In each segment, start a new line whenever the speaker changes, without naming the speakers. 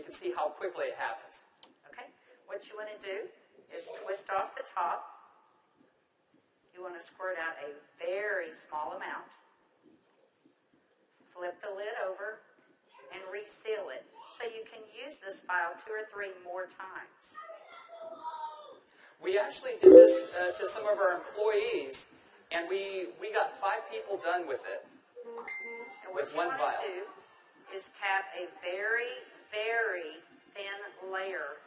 can see how quickly it happens.
Okay, what you want to do is twist off the top. You want to squirt out a very small amount. Flip the lid over and reseal it so you can use this file 2 or 3 more times.
We actually did this to some of our employees, and we got 5 people done with it.
And what you want to do is tap a very, very thin layer.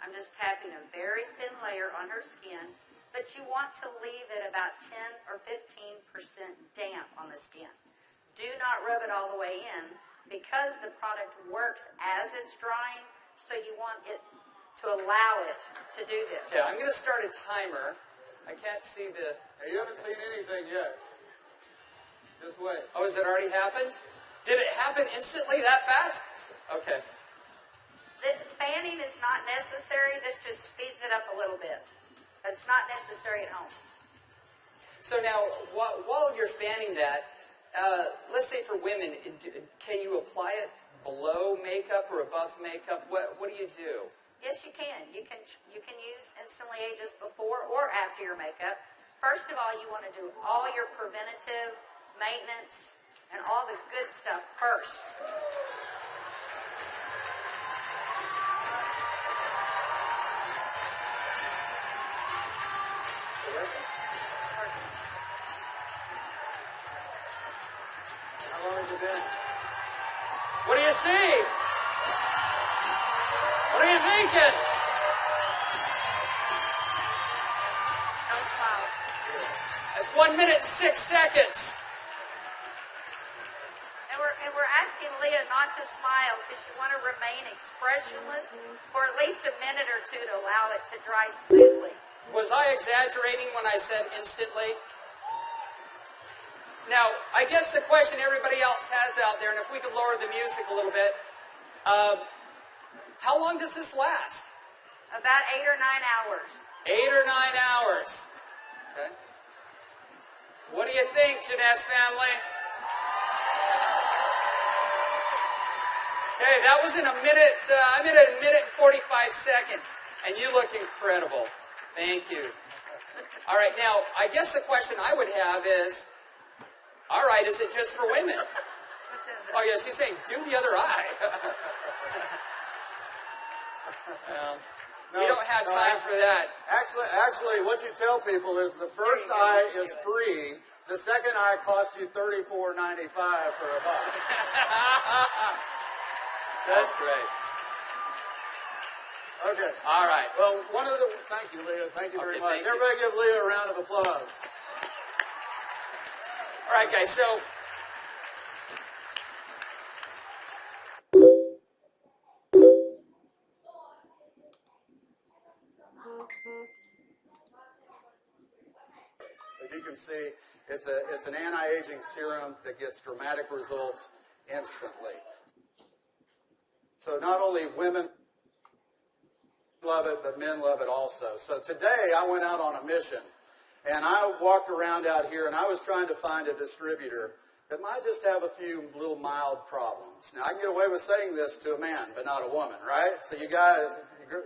I'm just tapping a very thin layer on her skin, but you want to leave it about 10 or 15% damp on the skin. Do not rub it all the way in because the product works as it's drying, so you want it to allow it to do this.
Okay, I'm going to start a timer. I can't see the...
Hey, you haven't seen anything yet. Just wait.
Oh, has it already happened? Did it happen instantly that fast? Okay.
The fanning is not necessary. This just speeds it up a little bit. It's not necessary at home.
So now, while you're fanning that, let's say for women, can you apply it below makeup or above makeup? What do you do?
Yes, you can. You can use Instantly Ageless before or after your makeup. First of all, you want to do all your preventative maintenance and all the good stuff first.
How long has it been?
What do you see? What are you thinking?
Don't smile.
That's 1 minute and 6 seconds.
And we're asking Leah not to smile because you want to remain expressionless for at least a minute or 2 to allow it to dry smoothly.
Was I exaggerating when I said instantly? Now, I guess the question everybody else has out there, and if we could lower the music a little bit, how long does this last?
About 8 or 9 hours.
8 or 9 hours. Okay. What do you think, Jeunesse family? Okay, that was in a minute. I'm at a minute and 45 seconds, and you look incredible. Thank you. All right, now, I guess the question I would have is, all right, is it just for women? Oh, yeah, she's saying, do the other eye. We don't have time for that.
Actually, what you tell people is the first eye is free. The second eye costs you $34.95 for a buck.
That's great.
Okay.
All right.
Well, thank you, Leah. Thank you very much.
Thank you.
Everybody give Leah a round of applause.
All right, guys, so
as you can see, it's an anti-aging serum that gets dramatic results instantly. So not only women love it, but men love it also. So today I went out on a mission, and I walked around out here, and I was trying to find a distributor that might just have a few little mild problems. Now, I can get away with saying this to a man, but not a woman, right? So you guys,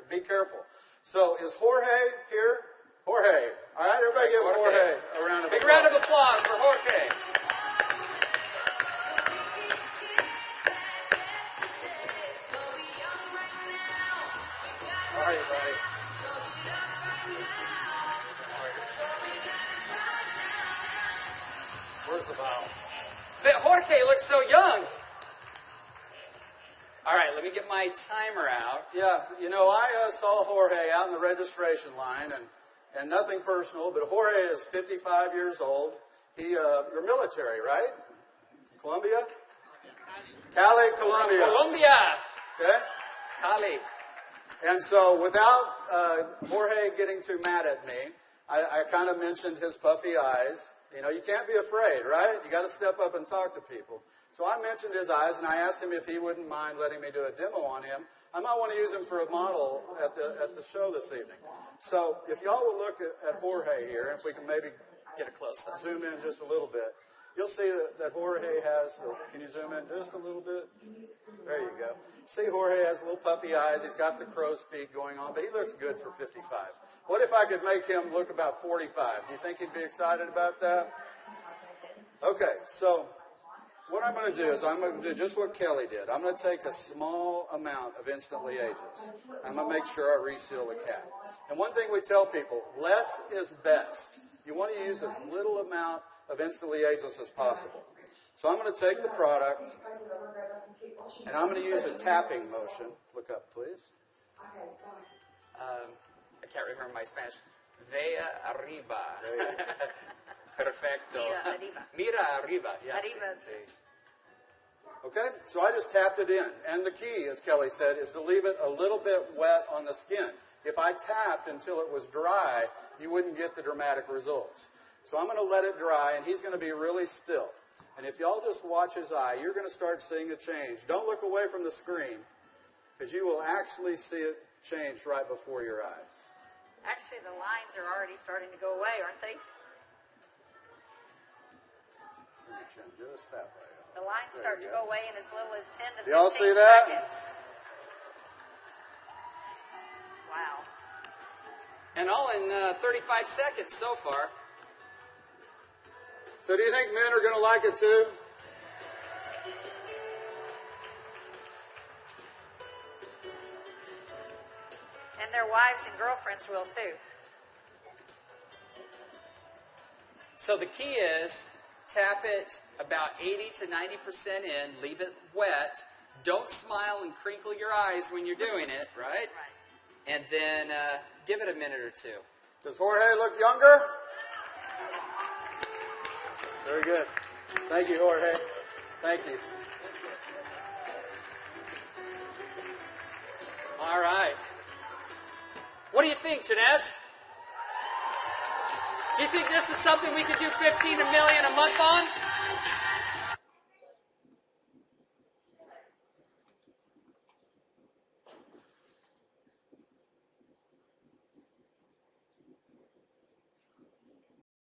be careful. So is Jorge here? Jorge. All right, everybody give Jorge a round of applause.
big round of applause for Jorge.
How are you, buddy? Where's the bottle?
But Jorge looks so young. All right, let me get my timer out.
Yeah, you know, I saw Jorge out in the registration line, and nothing personal, but Jorge is 55 years old. You're military, right? Colombia? Cali, Colombia.
Colombia.
Okay?
Cali.
And so without Jorge getting too mad at me, I kind of mentioned his puffy eyes. You know, you can't be afraid, right? You got to step up and talk to people. So I mentioned his eyes, and I asked him if he wouldn't mind letting me do a demo on him. I might want to use him for a model at the show this evening. So if y'all will look at Jorge here, if we can maybe
Get a close-up.
zoom in just a little bit. you'll see that Jorge has, can you zoom in just a little bit? There you go. See, Jorge has little puffy eyes. He's got the crow's feet going on, but he looks good for 55. What if I could make him look about 45? Do you think he'd be excited about that? Okay, so what I'm going to do is I'm going to do just what Kelly did. I'm going to take a small amount of Instantly Ageless. I'm going to make sure I reseal the cap. And one thing we tell people, less is best. You want to use as little amount of Instantly Ageless as possible. So I'm going to take the product, and I'm going to use a tapping motion. Look up, please.
I can't remember my Spanish. Vea arriba. Perfecto.
Mira arriba.
Mira arriba. Yeah,
Arriba.
Okay, so I just tapped it in. And the key, as Kelly said, is to leave it a little bit wet on the skin. If I tapped until it was dry, you wouldn't get the dramatic results. So I'm going to let it dry, and he's going to be really still. And if y'all just watch his eye, you're going to start seeing a change. Don't look away from the screen, because you will actually see it change right before your eyes.
Actually, the lines are already starting to go away, aren't they?
Just that way.
The lines start to go away in as little as 10 to 15
Y'all see that?
seconds. Wow.
And all in 35 seconds so far.
So do you think men are going to like it too?
And their wives and girlfriends will too.
So the key is tap it about 80 to 90% in, leave it wet. Don't smile and crinkle your eyes when you're doing it, right?
Right.
And then give it a minute or two.
Does Jorge look younger? Very good. Thank you, Jorge. Thank you.
All right. What do you think, Janess? Do you think this is something we could do 15 million a month on?